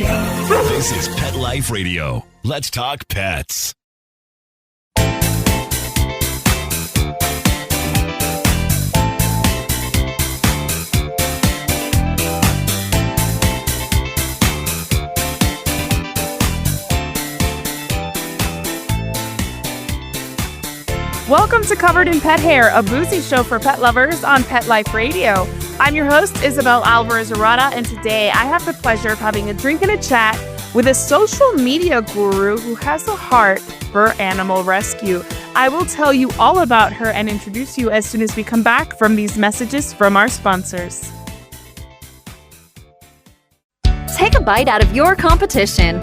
This is Pet Life Radio. Let's talk pets. Welcome to Covered in Pet Hair, a boozy show for pet lovers on Pet Life Radio. I'm your host, Isabel Alvarez-Arata, and today I have the pleasure of having a drink and a chat with a social media guru who has a heart for animal rescue. I will tell you all about her and introduce you as soon as we come back from these messages from our sponsors. Take a bite out of your competition.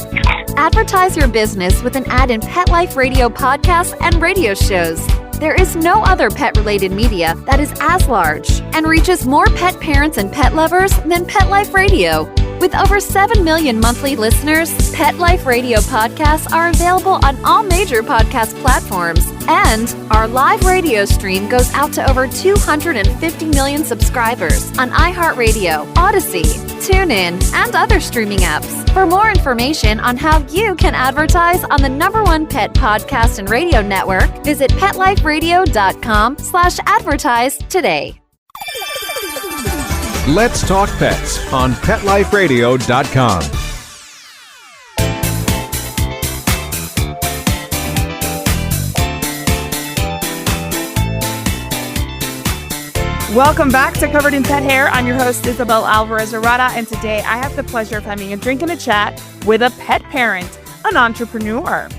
Advertise your business with an ad in Pet Life Radio podcasts and radio shows. There is no other pet-related media that is as large and reaches more pet parents and pet lovers than Pet Life Radio. With over 7 million monthly listeners, Pet Life Radio podcasts are available on all major podcast platforms. And our live radio stream goes out to over 250 million subscribers on iHeartRadio, Odyssey, TuneIn, and other streaming apps. For more information on how you can advertise on the #1 pet podcast and radio network, visit PetLifeRadio.com/advertise today. Let's Talk Pets on PetLifeRadio.com. Welcome back to Covered in Pet Hair. I'm your host, Isabel Alvarez-Arata, and today I have the pleasure of having a drink and a chat with a pet parent, an entrepreneur.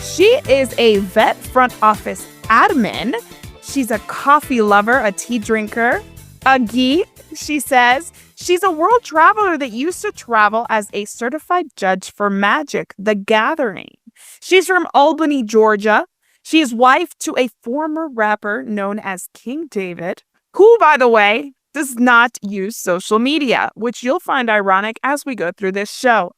She is a vet front office admin. She's a coffee lover, a tea drinker, a geek, she says. She's a world traveler that used to travel as a certified judge for Magic: The Gathering. She's from Albany, Georgia. She is wife to a former rapper known as King David, who, by the way, does not use social media, which you'll find ironic as we go through this show.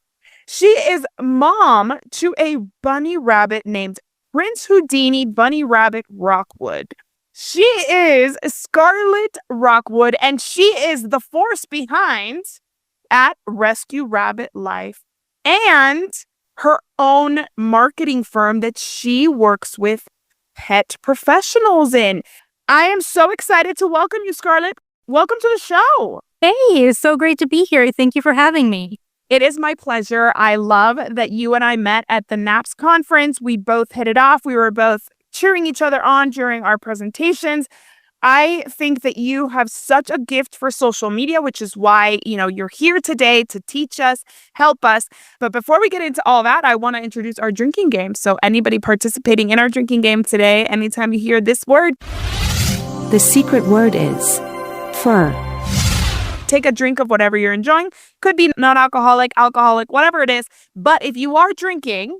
She is mom to a bunny rabbit named Prince Houdini Bunny Rabbit Rockwood. She is Scarlett Rockwood, and she is the force behind at Rescue Rabbit Life and her own marketing firm that she works with pet professionals in. I am so excited to welcome you, Scarlett. Welcome to the show. Hey, it's so great to be here. Thank you for having me. It is my pleasure. I love that you and I met at the NAPS conference. We both hit it off. We were both cheering each other on during our presentations. I think that you have such a gift for social media, which is why, you're here today to teach us, help us. But before we get into all that, I want to introduce our drinking game. So anybody participating in our drinking game today, anytime you hear this word, the secret word is fur. Take a drink of whatever you're enjoying. Could be non-alcoholic, alcoholic, whatever it is. But if you are drinking,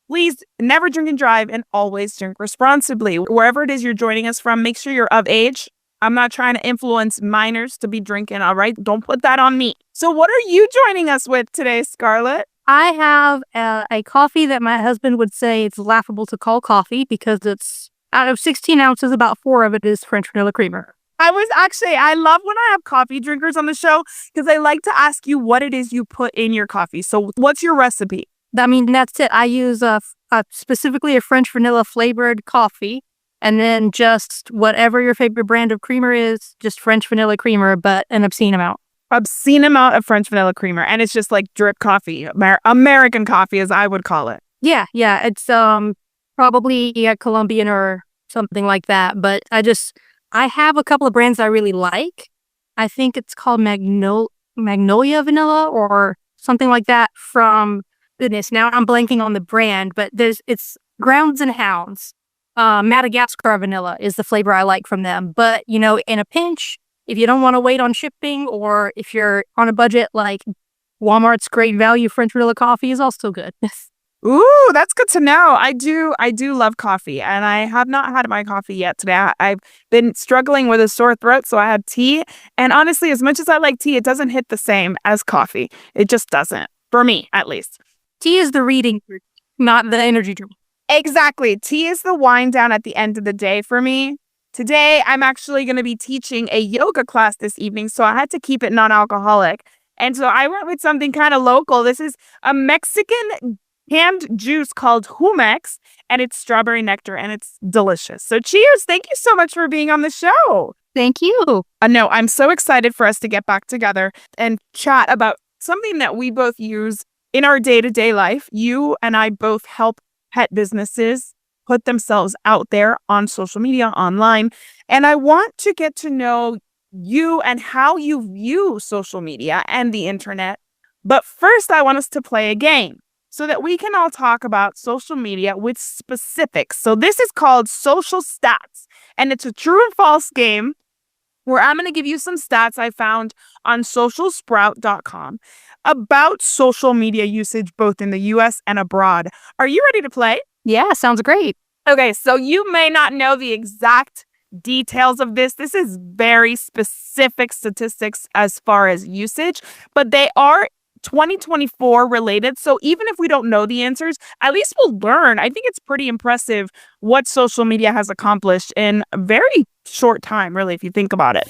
please never drink and drive and always drink responsibly. Wherever it is you're joining us from, make sure you're of age. I'm not trying to influence minors to be drinking, all right? Don't put that on me. So what are you joining us with today, Scarlett? I have a coffee that my husband would say it's laughable to call coffee because it's out of 16 ounces, about 4 of it is French vanilla creamer. I love when I have coffee drinkers on the show because I like to ask you what it is you put in your coffee. So what's your recipe? That's it. I use specifically a French vanilla flavored coffee, and then just whatever your favorite brand of creamer is, just French vanilla creamer, but an obscene amount. Obscene amount of French vanilla creamer. And it's just like drip coffee, American coffee as I would call it. Yeah. It's probably Colombian or something like that. But I have a couple of brands I really like. I think it's called Magnolia Vanilla or something like that from, goodness, now I'm blanking on the brand, but it's Grounds and Hounds. Madagascar Vanilla is the flavor I like from them. But, in a pinch, if you don't want to wait on shipping or if you're on a budget, like Walmart's Great Value French Vanilla coffee is also good. Ooh, that's good to know. I do love coffee, and I have not had my coffee yet today. I've been struggling with a sore throat, so I had tea. And honestly, as much as I like tea, it doesn't hit the same as coffee. It just doesn't, for me, at least. Tea is the reading, not the energy drink. Exactly. Tea is the wind down at the end of the day for me. Today, I'm actually going to be teaching a yoga class this evening, so I had to keep it non-alcoholic. And so I went with something kind of local. This is a Mexican canned juice called Jumex, and it's strawberry nectar, and it's delicious. So cheers. Thank you so much for being on the show. Thank you. No, I'm so excited for us to get back together and chat about something that we both use in our day-to-day life. You and I both help pet businesses put themselves out there on social media, online. And I want to get to know you and how you view social media and the internet. But first, I want us to play a game so that we can all talk about social media with specifics. So this is called Social Stats, and it's a true and false game where I'm going to give you some stats I found on socialsprout.com about social media usage both in the US and abroad. Are you ready to play? Yeah, sounds great. Okay, so you may not know the exact details of this. This is very specific statistics as far as usage, but they are 2024 related. So even if we don't know the answers, at least we'll learn. I think it's pretty impressive what social media has accomplished in a very short time, really, if you think about it.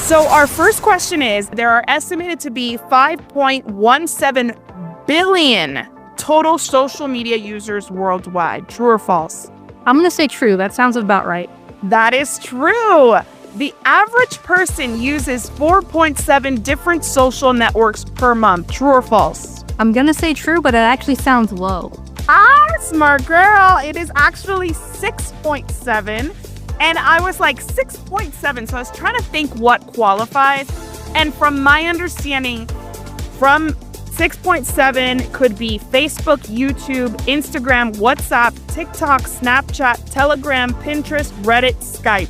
So our first question is, there are estimated to be 5.17 billion total social media users worldwide. True or false? I'm going to say true. That sounds about right. That is true. The average person uses 4.7 different social networks per month. True or false? I'm going to say true, but it actually sounds low. Smart girl. It is actually 6.7. And I was like 6.7. So I was trying to think what qualifies. And from my understanding, from 6.7 could be Facebook, YouTube, Instagram, WhatsApp, TikTok, Snapchat, Telegram, Pinterest, Reddit, Skype.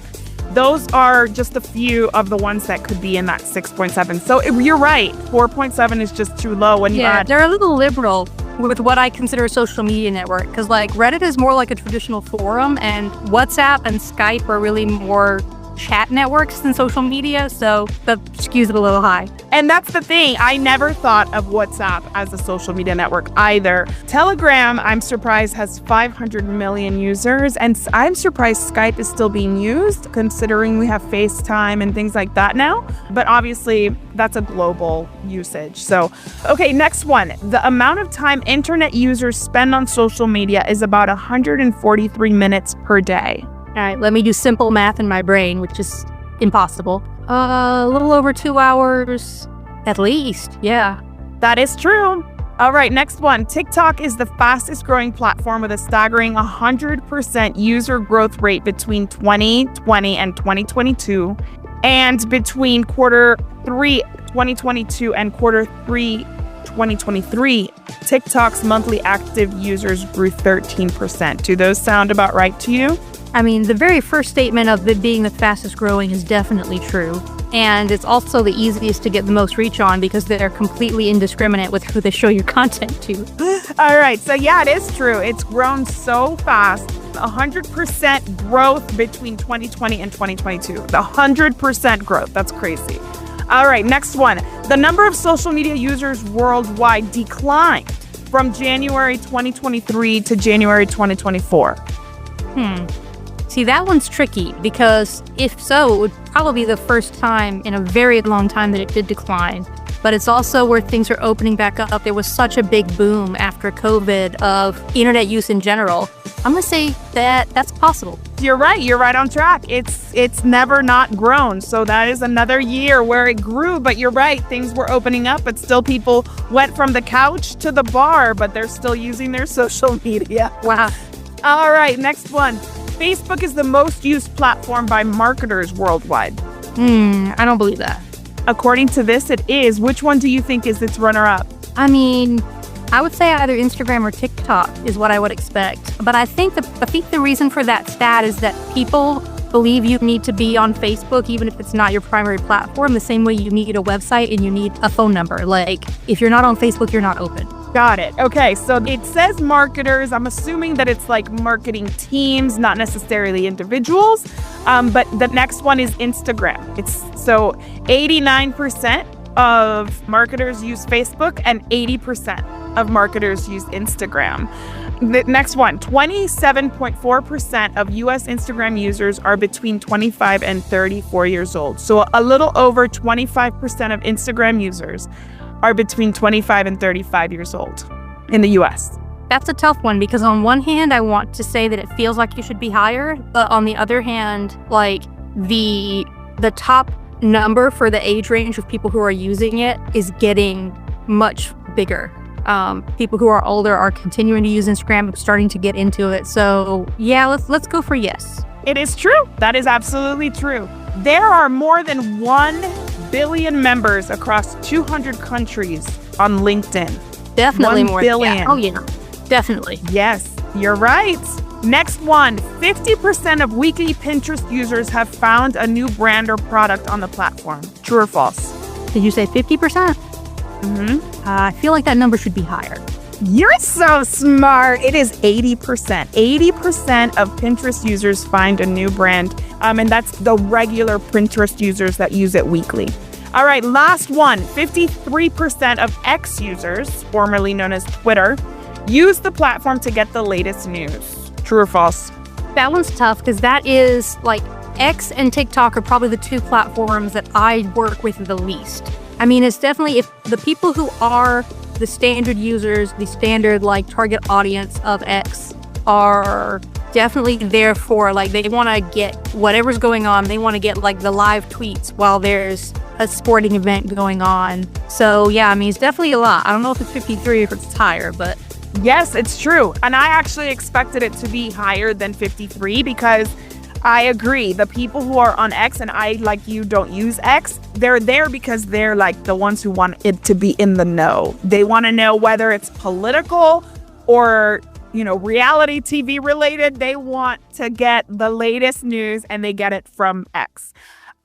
Those are just a few of the ones that could be in that 6.7. So you're right. 4.7 is just too low when you add. They're a little liberal with what I consider a social media network, because like Reddit is more like a traditional forum, and WhatsApp and Skype are really more chat networks than social media, so that skews it a little high. And that's the thing. I never thought of WhatsApp as a social media network either. Telegram, I'm surprised, has 500 million users, and I'm surprised Skype is still being used, considering we have FaceTime and things like that now. But obviously, that's a global usage. So, okay, next one. The amount of time internet users spend on social media is about 143 minutes per day. All right, let me do simple math in my brain, which is impossible. A little over 2 hours, at least. Yeah. That is true. All right, next one. TikTok is the fastest growing platform with a staggering 100% user growth rate between 2020 and 2022. And between quarter 3, 2022 and quarter 3, 2023, TikTok's monthly active users grew 13%. Do those sound about right to you? I mean, the very first statement of it being the fastest growing is definitely true. And it's also the easiest to get the most reach on because they're completely indiscriminate with who they show your content to. All right. So yeah, it is true. It's grown so fast. 100% growth between 2020 and 2022. The 100% growth. That's crazy. All right. Next one. The number of social media users worldwide declined from January 2023 to January 2024. See, that one's tricky because if so, it would probably be the first time in a very long time that it did decline. But it's also where things are opening back up. There was such a big boom after COVID of internet use in general. I'm going to say that that's possible. You're right. You're right on track. It's never not grown. So that is another year where it grew. But you're right. Things were opening up, but still people went from the couch to the bar, but they're still using their social media. Wow. All right. Next one. Facebook is the most used platform by marketers worldwide. I don't believe that. According to this, it is. Which one do you think is its runner-up? I mean, I would say either Instagram or TikTok is what I would expect. But I think the reason for that stat is that people believe you need to be on Facebook even if it's not your primary platform, the same way you need a website and you need a phone number. Like, if you're not on Facebook, you're not open. Got it. Okay, so it says marketers. I'm assuming that it's like marketing teams, not necessarily individuals. But the next one is Instagram. So 89% of marketers use Facebook and 80% of marketers use Instagram. The next one, 27.4% of US Instagram users are between 25 and 34 years old. So a little over 25% of Instagram users are between 25 and 35 years old in the US. That's a tough one because on one hand, I want to say that it feels like you should be higher, but on the other hand, like the top number for the age range of people who are using it is getting much bigger. People who are older are continuing to use Instagram, starting to get into it. So yeah, let's go for yes. It is true. That is absolutely true. There are more than 1 billion members across 200 countries on LinkedIn. Definitely 1 more. billion. Yeah. Oh yeah, definitely. Yes, you're right. Next one, 50% of weekly Pinterest users have found a new brand or product on the platform. True or false? Did you say 50%? I feel like that number should be higher. You're so smart. It is 80%. 80% of Pinterest users find a new brand, and that's the regular Pinterest users that use it weekly. All right, last one. 53% of X users, formerly known as Twitter, use the platform to get the latest news. True or false? That one's tough because that is like X and TikTok are probably the two platforms that I work with the least. I mean, it's definitely if the people who are the standard users, the standard like target audience of X are definitely there for like they want to get whatever's going on. They want to get like the live tweets while there's a sporting event going on. So yeah, I mean, it's definitely a lot. I don't know if it's 53 or if it's higher, but yes, it's true. And I actually expected it to be higher than 53 because I agree. The people who are on X, and I, like you, don't use X, they're there because they're like the ones who want it to be in the know. They want to know whether it's political or, reality TV related. They want to get the latest news and they get it from X.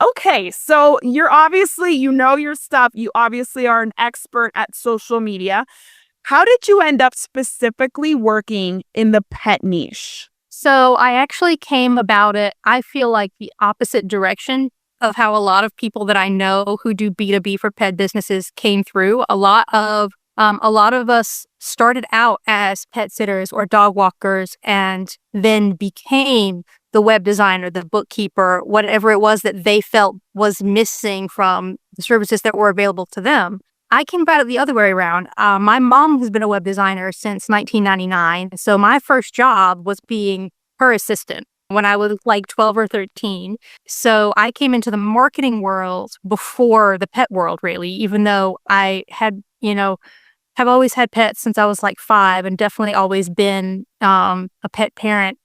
Okay, so you're obviously, your stuff. You obviously are an expert at social media. How did you end up specifically working in the pet niche? So I actually came about it, I feel like the opposite direction of how a lot of people that I know who do B2B for pet businesses came through. A lot of us started out as pet sitters or dog walkers and then became the web designer, the bookkeeper, whatever it was that they felt was missing from the services that were available to them. I came about it the other way around. My mom has been a web designer since 1999. So my first job was being her assistant when I was like 12 or 13. So I came into the marketing world before the pet world, really, even though I had, have always had pets since I was like 5 and definitely always been a pet parent.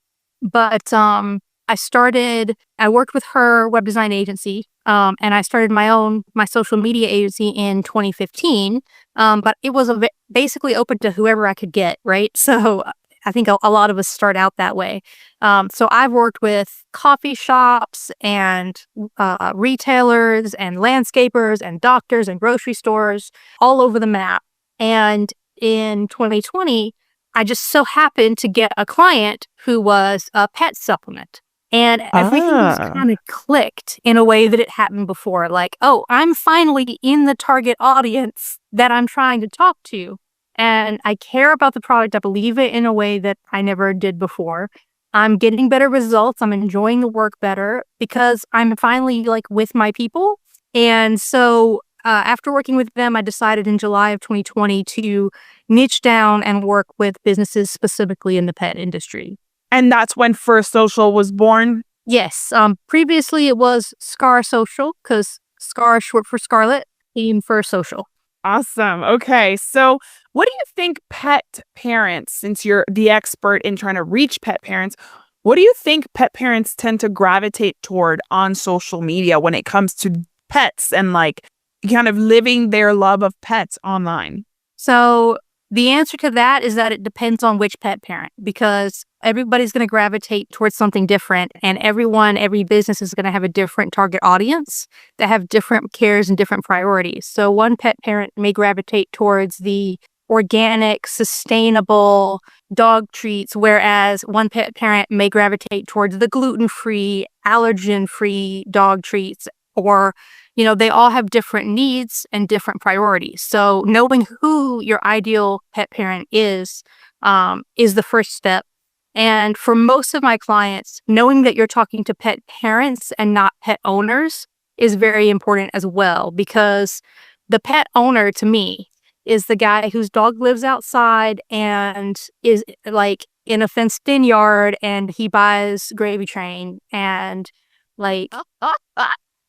But I worked with her web design agency. And I started my social media agency in 2015. But it was basically open to whoever I could get, right? So I think a lot of us start out that way. So I've worked with coffee shops and retailers and landscapers and doctors and grocery stores all over the map. And in 2020, I just so happened to get a client who was a pet supplement. And everything just kind of clicked in a way that it hadn't before. Like, oh, I'm finally in the target audience that I'm trying to talk to. And I care about the product. I believe it in a way that I never did before. I'm getting better results. I'm enjoying the work better because I'm finally like with my people. And so after working with them, I decided in July of 2020 to niche down and work with businesses specifically in the pet industry. And that's when First Social was born? Yes. Previously, it was Scar Social because Scar, short for Scarlet, came First Social. Awesome. Okay. So what do you think pet parents, since you're the expert in trying to reach pet parents, what do you think pet parents tend to gravitate toward on social media when it comes to pets and like kind of living their love of pets online? So the answer to that is that it depends on which pet parent, because everybody's going to gravitate towards something different, and every business is going to have a different target audience that have different cares and different priorities. So one pet parent may gravitate towards the organic, sustainable dog treats, whereas one pet parent may gravitate towards the gluten-free, allergen-free dog treats, or they all have different needs and different priorities. So knowing who your ideal pet parent is is the first step. And for most of my clients, knowing that you're talking to pet parents and not pet owners is very important as well, because the pet owner to me is the guy whose dog lives outside and is like in a fenced in yard, and he buys Gravy Train, and like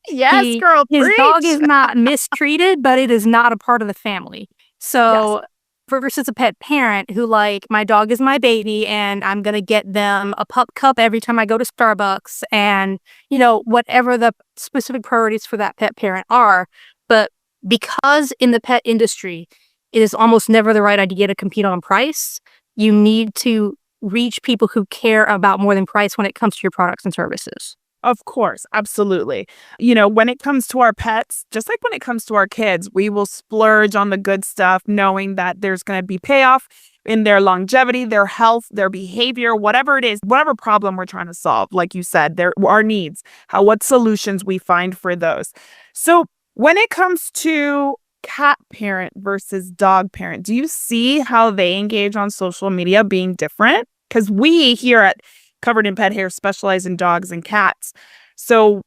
Yes, girl, his preach. dog is not mistreated, but it is not a part of the family. So versus a pet parent who like, my dog is my baby and I'm going to get them a pup cup every time I go to Starbucks, and, whatever the specific priorities for that pet parent are. But because in the pet industry, it is almost never the right idea to compete on price, you need to reach people who care about more than price when it comes to your products and services. Of course, absolutely. When it comes to our pets, just like when it comes to our kids, we will splurge on the good stuff, knowing that there's going to be payoff in their longevity, their health, their behavior, whatever it is, whatever problem we're trying to solve. Like you said, our needs, what solutions we find for those. So when it comes to cat parent versus dog parent, do you see how they engage on social media being different? Because we here at Covered in Pet Hair specialize in dogs and cats. So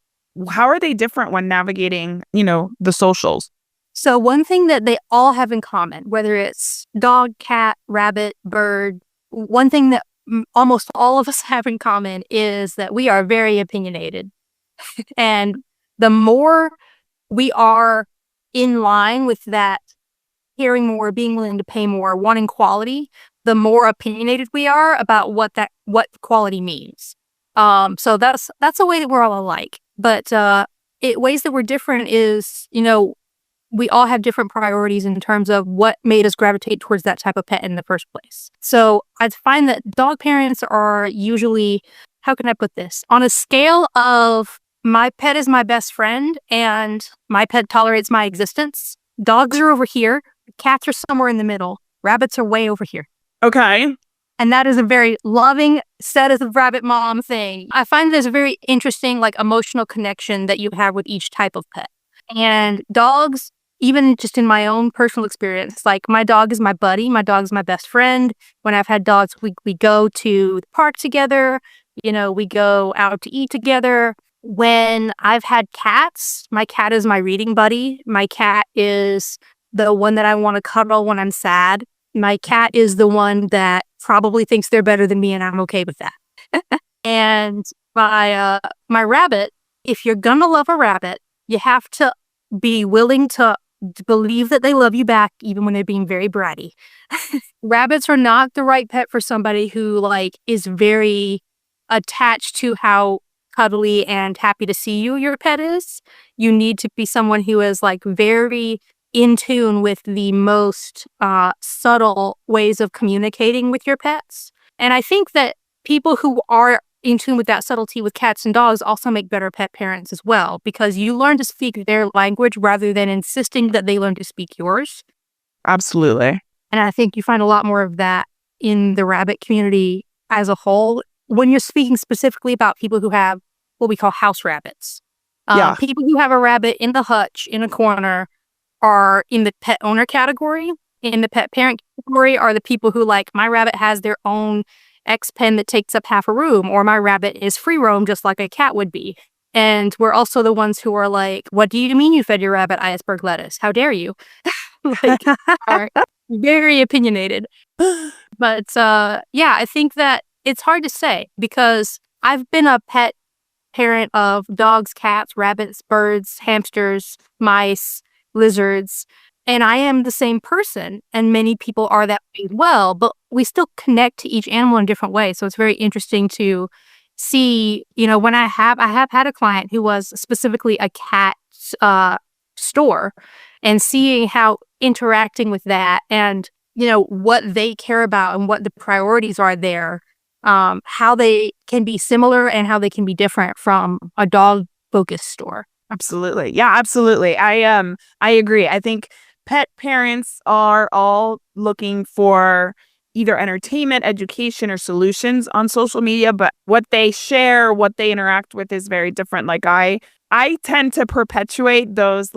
how are they different when navigating, the socials? So one thing that they all have in common, whether it's dog, cat, rabbit, bird, one thing that almost all of us have in common is that we are very opinionated. And the more we are in line with that, caring more, being willing to pay more, wanting quality, the more opinionated we are about what quality means. So that's a way that we're all alike. But ways that we're different is, we all have different priorities in terms of what made us gravitate towards that type of pet in the first place. So I find that dog parents are usually, how can I put this? On a scale of my pet is my best friend and my pet tolerates my existence, dogs are over here, cats are somewhere in the middle, rabbits are way over here. Okay. And that is a very loving set as a rabbit mom thing. I find there's a very interesting, emotional connection that you have with each type of pet. And dogs, even just in my own personal experience, my dog is my buddy. My dog is my best friend. When I've had dogs, we go to the park together. We go out to eat together. When I've had cats, my cat is my reading buddy. My cat is the one that I want to cuddle when I'm sad. My cat is the one that probably thinks they're better than me, and I'm okay with that. And my rabbit, if you're gonna love a rabbit, you have to be willing to believe that they love you back, even when they're being very bratty. Rabbits are not the right pet for somebody who is very attached to how cuddly and happy to see your pet is. You need to be someone who is very in tune with the most subtle ways of communicating with your pets. And I think that people who are in tune with that subtlety with cats and dogs also make better pet parents as well, because you learn to speak their language rather than insisting that they learn to speak yours. Absolutely. And I think you find a lot more of that in the rabbit community as a whole when you're speaking specifically about people who have what we call house rabbits. People who have a rabbit in the hutch in a corner are in the pet owner category. In the pet parent category are the people who my rabbit has their own X pen that takes up half a room, or my rabbit is free roam just like a cat would be. And we're also the ones who are what do you mean you fed your rabbit iceberg lettuce? How dare you? Are very opinionated. But I think that it's hard to say, because I've been a pet parent of dogs, cats, rabbits, birds, hamsters, mice, lizards, and I am the same person, and many people are that way as well, but we still connect to each animal in a different way. So it's very interesting to see, when I have had a client who was specifically a cat store, and seeing how interacting with that and, what they care about and what the priorities are there, how they can be similar and how they can be different from a dog focused store. Absolutely. Yeah, absolutely. I agree. I think pet parents are all looking for either entertainment, education, or solutions on social media, but what they share, what they interact with is very different. I tend to perpetuate those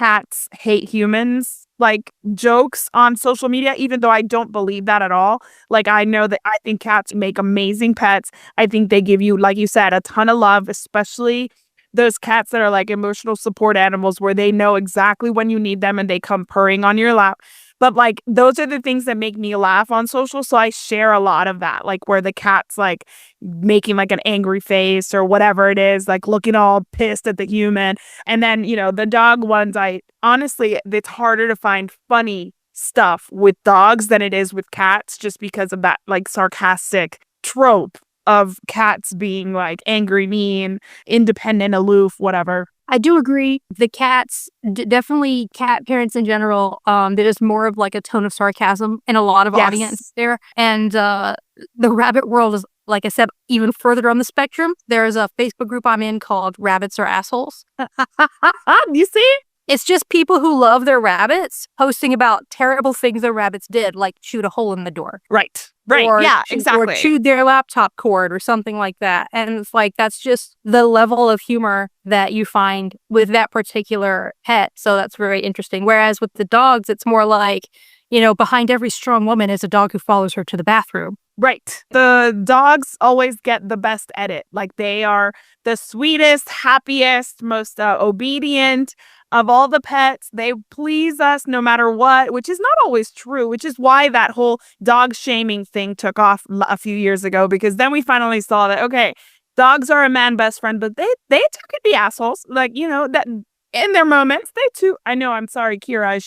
cats hate humans like jokes on social media, even though I don't believe that at all. Like, I know that I think cats make amazing pets. I think they give you, like you said, a ton of love, especially those cats that are like emotional support animals where they know exactly when you need them and they come purring on your lap. But like, those are the things that make me laugh on social. So I share a lot of that, like where the cat's like making like an angry face or whatever it is, like looking all pissed at the human. And then, the dog ones, it's harder to find funny stuff with dogs than it is with cats, just because of that like sarcastic trope of cats being like angry, mean, independent, aloof, whatever. I do agree. The cats, definitely cat parents in general, there's more of like a tone of sarcasm in a lot of audience there. And the rabbit world is, like I said, even further on the spectrum. There's a Facebook group I'm in called Rabbits Are Assholes. You see? It's just people who love their rabbits posting about terrible things their rabbits did, like shoot a hole in the door. Right. Or Yeah, exactly. Or chewed their laptop cord or something like that. And it's like, that's just the level of humor that you find with that particular pet. So that's very interesting. Whereas with the dogs, it's more like, behind every strong woman is a dog who follows her to the bathroom. Right. The dogs always get the best edit. Like, they are the sweetest, happiest, most obedient of all the pets. They please us no matter what, which is not always true, which is why that whole dog shaming thing took off a few years ago, because then we finally saw that, okay, dogs are a man best friend, but they too could be assholes. Like, that in their moments, they too. I know. I'm sorry, Kira.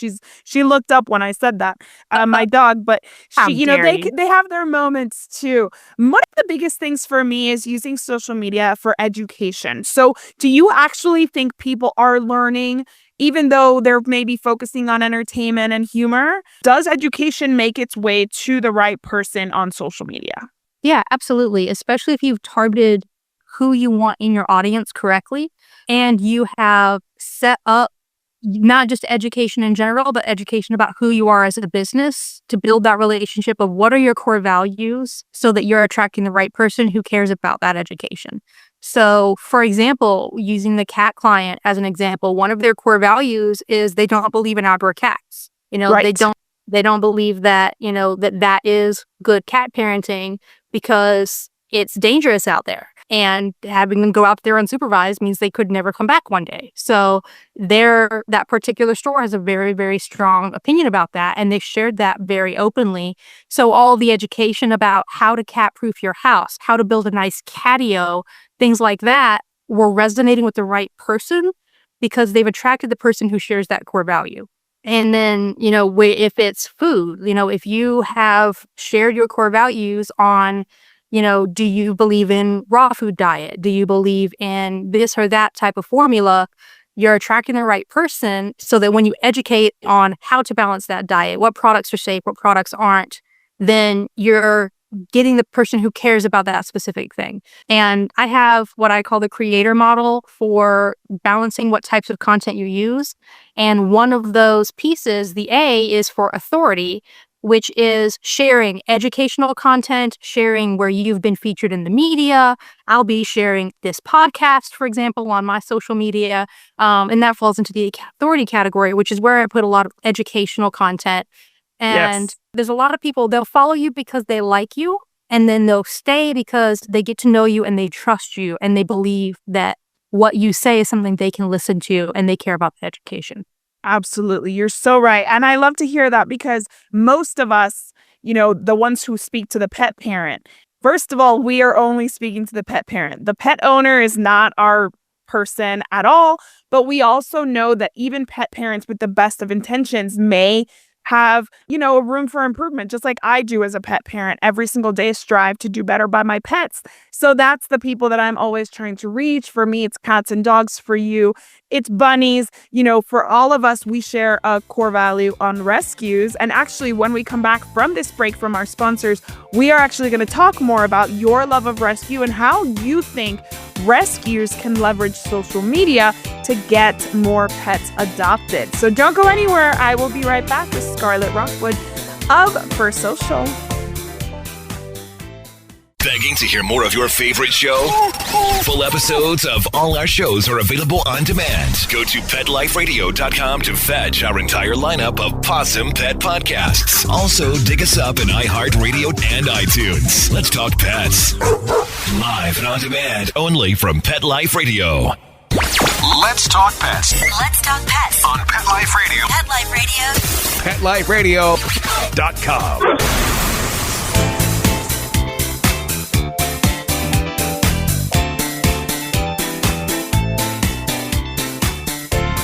She looked up when I said that. My dog, but she, they have their moments too. One of the biggest things for me is using social media for education. So, do you actually think people are learning, even though they're maybe focusing on entertainment and humor? Does education make its way to the right person on social media? Yeah, absolutely. Especially if you've targeted who you want in your audience correctly, and you have set up not just education in general, but education about who you are as a business to build that relationship of what are your core values so that you're attracting the right person who cares about that education. So, for example, using the cat client as an example, one of their core values is they don't believe in outdoor cats. Right. They don't believe that, that is good cat parenting because it's dangerous out there. And having them go out there unsupervised means they could never come back one day. So that particular store has a very, very strong opinion about that. And they shared that very openly. So all the education about how to cat-proof your house, how to build a nice catio, things like that were resonating with the right person because they've attracted the person who shares that core value. And then, if it's food, if you have shared your core values on, do you believe in raw food diet? Do you believe in this or that type of formula? You're attracting the right person so that when you educate on how to balance that diet, what products are safe, what products aren't, then you're getting the person who cares about that specific thing. And I have what I call the creator model for balancing what types of content you use. And one of those pieces, the A, is for authority, which is sharing educational content, sharing where you've been featured in the media. I'll be sharing this podcast, for example, on my social media. And that falls into the authority category, which is where I put a lot of educational content. And There's a lot of people, they'll follow you because they like you, and then they'll stay because they get to know you and they trust you and they believe that what you say is something they can listen to and they care about the education. Absolutely. You're so right. And I love to hear that because most of us, the ones who speak to the pet parent, first of all, we are only speaking to the pet parent. The pet owner is not our person at all. But we also know that even pet parents with the best of intentions may have, a room for improvement, just like I do as a pet parent. Every single day strive to do better by my pets. So that's the people that I'm always trying to reach. For me, it's cats and dogs. For you, it's bunnies. For all of us, we share a core value on rescues. And actually, when we come back from this break from our sponsors, we are actually going to talk more about your love of rescue and how you think rescues can leverage social media to get more pets adopted. So don't go anywhere. I will be right back with Scarlett Rockwood of For Social. Begging to hear more of your favorite show? Full episodes of all our shows are available on demand. Go to PetLifeRadio.com to fetch our entire lineup of Possum Pet podcasts. Also, dig us up in iHeartRadio and iTunes. Let's talk pets. Live and on demand only from Pet Life Radio. Let's talk pets Let's talk pets on Pet Life Radio. Pet Life Radio. PetLifeRadio.com.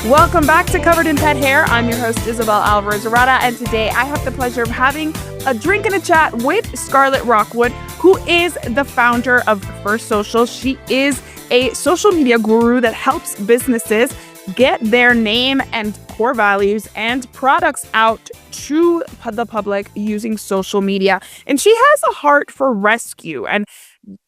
Welcome back to Covered in Pet Hair. I'm your host, Isabel Alvarez-Arata, and today I have the pleasure of having a drink and a chat with Scarlett Rockwood, who is the founder of First Social. She is a social media guru that helps businesses get their name and core values and products out to the public using social media. And she has a heart for rescue, and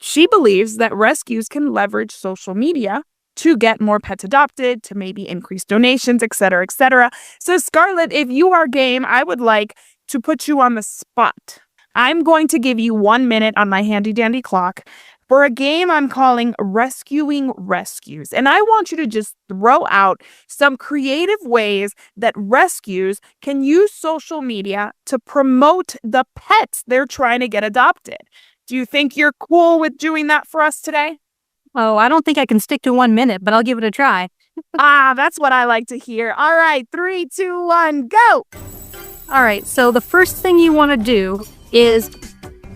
she believes that rescues can leverage social media to get more pets adopted, to maybe increase donations, et cetera, et cetera. So Scarlett, if you are game, I would like to put you on the spot. I'm going to give you 1 minute on my handy dandy clock for a game I'm calling Rescuing Rescues. And I want you to just throw out some creative ways that rescues can use social media to promote the pets they're trying to get adopted. Do you think you're cool with doing that for us today? Oh, I don't think I can stick to 1 minute, but I'll give it a try. That's what I like to hear. All right, 3, 2, 1, go. All right, so the first thing you want to do is,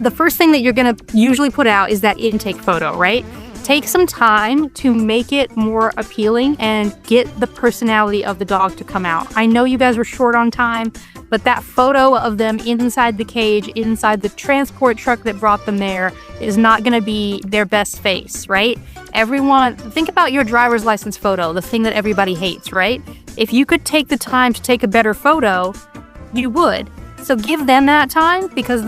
the first thing that you're going to usually put out is that intake photo, right? Take some time to make it more appealing and get the personality of the dog to come out. I know you guys were short on time, but that photo of them inside the cage, inside the transport truck that brought them there, is not going to be their best face, right? Everyone, think about your driver's license photo, the thing that everybody hates, right? If you could take the time to take a better photo, you would. So give them that time, because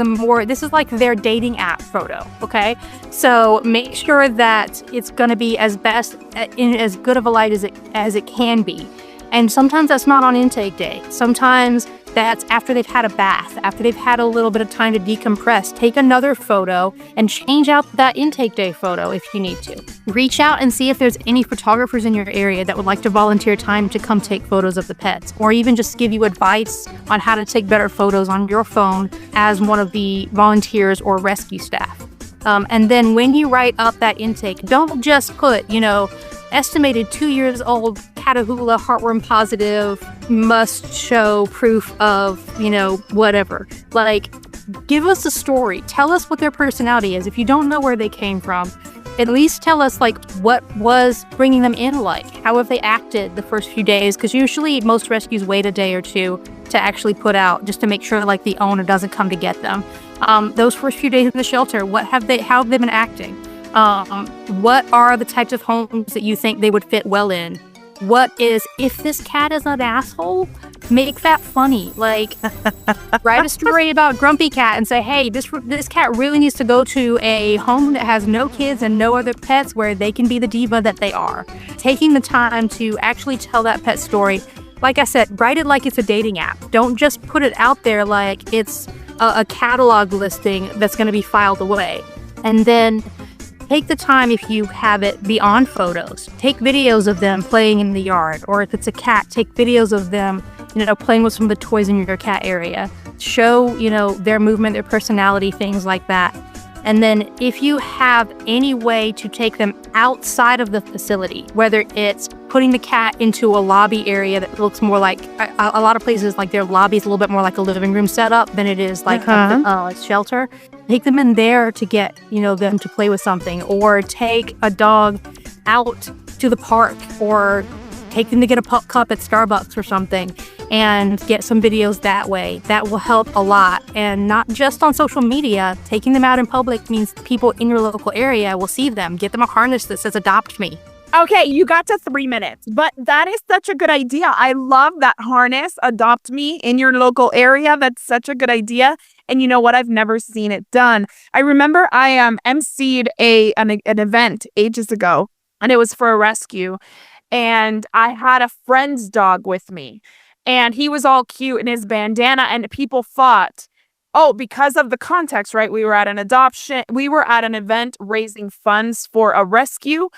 this is like their dating app photo, okay? So make sure that it's going to be as in as good of a light as it can be. And sometimes that's not on intake day. Sometimes that's after they've had a bath, after they've had a little bit of time to decompress. Take another photo and change out that intake day photo if you need to. Reach out and see if there's any photographers in your area that would like to volunteer time to come take photos of the pets, or even just give you advice on how to take better photos on your phone as one of the volunteers or rescue staff. And then when you write up that intake, don't just put, estimated 2 years old, Catahoula, heartworm positive, must show proof of, whatever. Like, give us a story. Tell us what their personality is. If you don't know where they came from, at least tell us, what was bringing them in like. How have they acted the first few days? Because usually most rescues wait a day or two to actually put out, just to make sure, the owner doesn't come to get them. Those first few days in the shelter, how have they been acting? What are the types of homes that you think they would fit well in? If this cat is an asshole, make that funny. Write a story about Grumpy Cat and say, hey, this cat really needs to go to a home that has no kids and no other pets, where they can be the diva that they are. Taking the time to actually tell that pet story. Like I said, write it like it's a dating app. Don't just put it out there like it's a catalog listing that's going to be filed away. And then take the time, if you have it, beyond photos. Take videos of them playing in the yard, or if it's a cat, take videos of them, playing with some of the toys in your cat area. Show, their movement, their personality, things like that. And then if you have any way to take them outside of the facility, whether it's putting the cat into a lobby area that looks more like, a lot of places, like their lobby is a little bit more like a living room setup than it is like a shelter. Take them in there to get, them to play with something, or take a dog out to the park, or take them to get a pup cup at Starbucks or something, and get some videos that way. That will help a lot. And not just on social media. Taking them out in public means people in your local area will see them. Get them a harness that says "Adopt Me." Okay, you got to 3 minutes, but that is such a good idea. I love that harness, Adopt Me, in your local area. That's such a good idea. And you know what? I've never seen it done. I remember I emceed an event ages ago, and it was for a rescue. And I had a friend's dog with me, and he was all cute in his bandana, and people thought, because of the context, right? We were at an event raising funds for a rescue.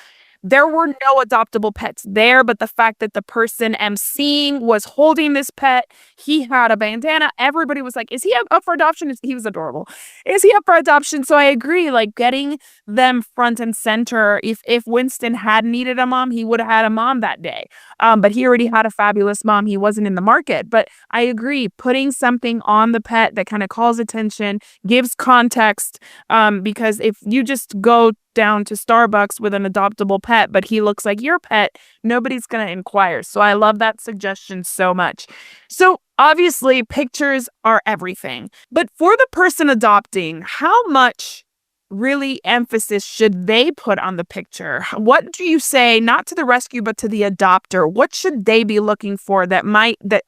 There were no adoptable pets there, but the fact that the person emceeing was holding this pet, he had a bandana. Everybody was like, is he up for adoption? He was adorable. Is he up for adoption? So I agree, like getting them front and center. If Winston had needed a mom, he would have had a mom that day. But he already had a fabulous mom. He wasn't in the market. But I agree, putting something on the pet that kind of calls attention, gives context, because if you just go down to Starbucks with an adoptable pet, but he looks like your pet, nobody's going to inquire. So I love that suggestion so much. So obviously pictures are everything, but for the person adopting, how much really emphasis should they put on the picture? What do you say, not to the rescue, but to the adopter? What should they be looking for that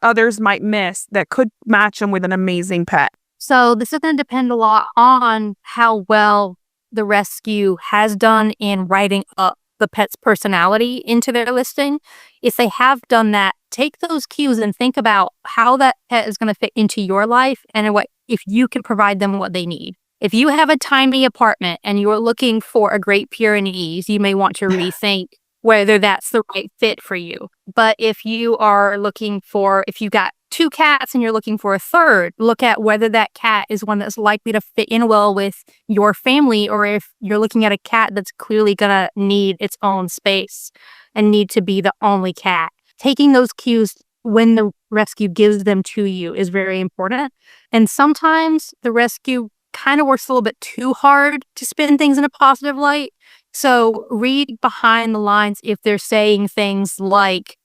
others might miss that could match them with an amazing pet? So this is going to depend a lot on how well the rescue has done in writing up the pet's personality into their listing. If they have done that, take those cues and think about how that pet is going to fit into your life and if you can provide them what they need. If you have a tiny apartment and you're looking for a Great Pyrenees, you may want to rethink whether that's the right fit for you. But if you got 2 cats and you're looking for a third, look at whether that cat is one that's likely to fit in well with your family, or if you're looking at a cat that's clearly going to need its own space and need to be the only cat. Taking those cues when the rescue gives them to you is very important. And sometimes the rescue kind of works a little bit too hard to spin things in a positive light. So read behind the lines if they're saying things like,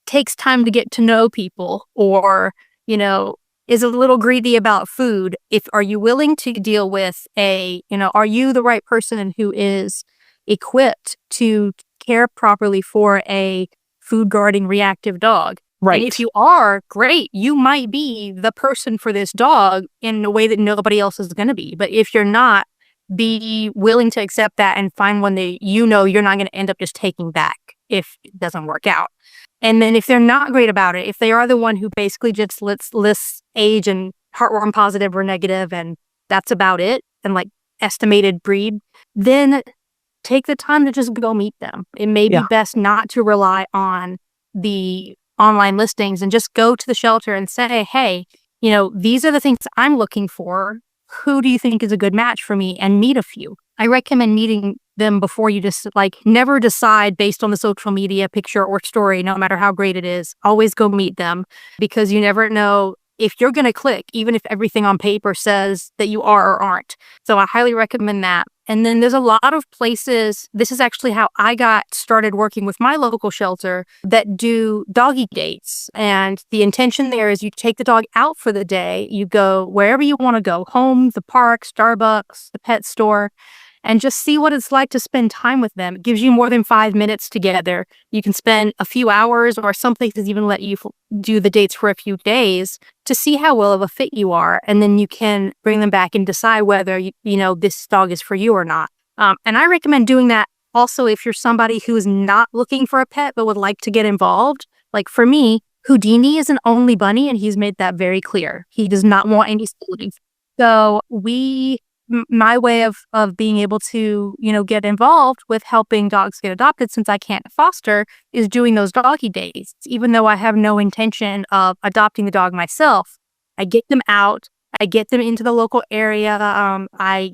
takes time to get to know people, or, is a little greedy about food. Are you willing to deal with are you the right person who is equipped to care properly for a food guarding reactive dog? Right. And if you are, great, you might be the person for this dog in a way that nobody else is going to be. But if you're not, be willing to accept that and find one that you're not going to end up just taking back if it doesn't work out. And then if they're not great about it, if they are the one who basically just lists age and heartworm positive or negative, and that's about it, and like estimated breed, then take the time to just go meet them. It may be best not to rely on the online listings and just go to the shelter and say, hey, these are the things I'm looking for. Who do you think is a good match for me? And meet a few. I recommend meeting them before you just never decide based on the social media picture or story, no matter how great it is. Always go meet them, because you never know if you're going to click, even if everything on paper says that you are or aren't. So I highly recommend that. And then there's a lot of places, this is actually how I got started working with my local shelter, that do doggy dates. And the intention there is you take the dog out for the day, you go wherever you want to go, home, the park, Starbucks, the pet store, and just see what it's like to spend time with them. It gives you more than 5 minutes together. You can spend a few hours, or some places even let you do the dates for a few days to see how well of a fit you are. And then you can bring them back and decide whether, this dog is for you or not. And I recommend doing that also if you're somebody who is not looking for a pet but would like to get involved. Like for me, Houdini is an only bunny, and he's made that very clear. He does not want any siblings. So my way of being able to, get involved with helping dogs get adopted, since I can't foster, is doing those doggy days. Even though I have no intention of adopting the dog myself, I get them out, I get them into the local area, I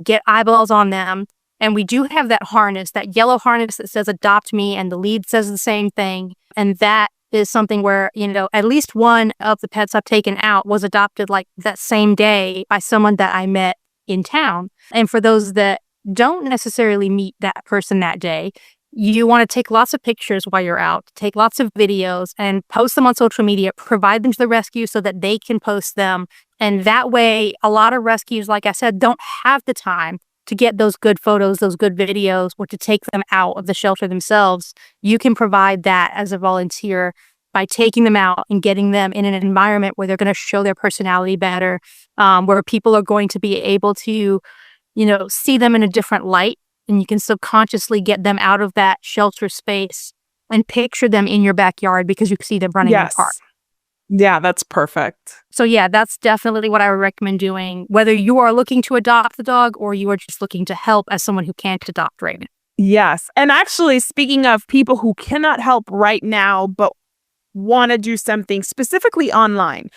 get eyeballs on them. And we do have that harness, that yellow harness that says adopt me, and the lead says the same thing. And that is something where, at least one of the pets I've taken out was adopted that same day by someone that I met in town. And for those that don't necessarily meet that person that day, you want to take lots of pictures while you're out, take lots of videos and post them on social media, provide them to the rescue so that they can post them. And that way, a lot of rescues, like I said, don't have the time to get those good photos, those good videos, or to take them out of the shelter themselves. You can provide that as a volunteer by taking them out and getting them in an environment where they're going to show their personality better, where people are going to be able to, see them in a different light. And you can subconsciously get them out of that shelter space and picture them in your backyard because you see them running in the park. Yeah, that's perfect. So yeah, that's definitely what I would recommend doing, whether you are looking to adopt the dog or you are just looking to help as someone who can't adopt right now. Yes. And actually, speaking of people who cannot help right now, but want to do something specifically online,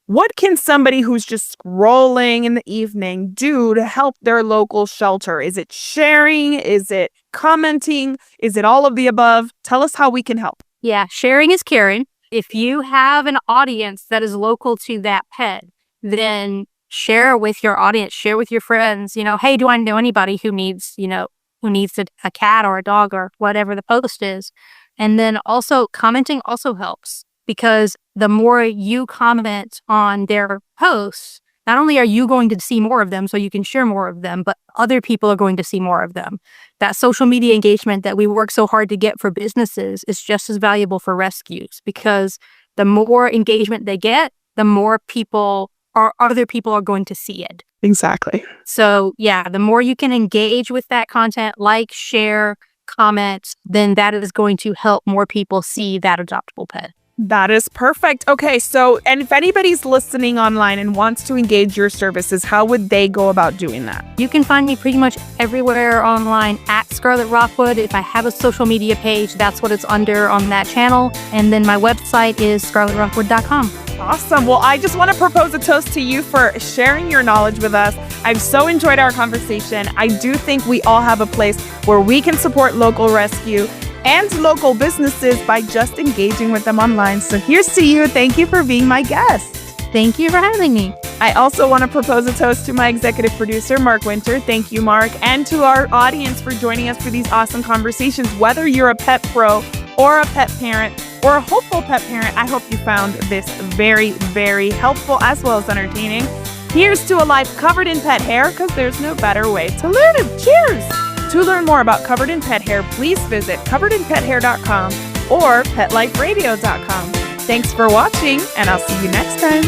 what can somebody who's just scrolling in the evening do to help their local shelter? Is it sharing? Is it commenting? Is it all of the above? Tell us how we can help. Yeah, sharing is caring. If you have an audience that is local to that pet, then share with your audience, share with your friends, hey, do I know anybody who needs, who needs a cat or a dog or whatever the post is. And then also commenting also helps, because the more you comment on their posts, not only are you going to see more of them so you can share more of them, but other people are going to see more of them. That social media engagement that we work so hard to get for businesses is just as valuable for rescues, because the more engagement they get, the more people or other people are going to see it. Exactly. So yeah, the more you can engage with that content, like, share, comment, then that is going to help more people see that adoptable pet. That is perfect. Okay, so, and if anybody's listening online and wants to engage your services, how would they go about doing that? You can find me pretty much everywhere online at Scarlett Rockwood. If I have a social media page, that's what it's under on that channel. And then my website is scarlettrockwood.com. Awesome. Well, I just want to propose a toast to you for sharing your knowledge with us. I've so enjoyed our conversation. I do think we all have a place where we can support local rescue and local businesses by just engaging with them online. So here's to you. Thank you for being my guest. Thank you for having me. I also want to propose a toast to my executive producer, Mark Winter. Thank you, Mark. And to our audience for joining us for these awesome conversations. Whether you're a pet pro or a pet parent or a hopeful pet parent, I hope you found this very, very helpful as well as entertaining. Here's to a life covered in pet hair, because there's no better way to live. Cheers! To learn more about Covered in Pet Hair, please visit coveredinpethair.com or petliferadio.com. Thanks for watching, and I'll see you next time.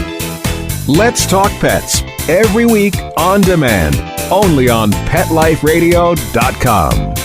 Let's Talk Pets, every week on demand, only on PetLifeRadio.com.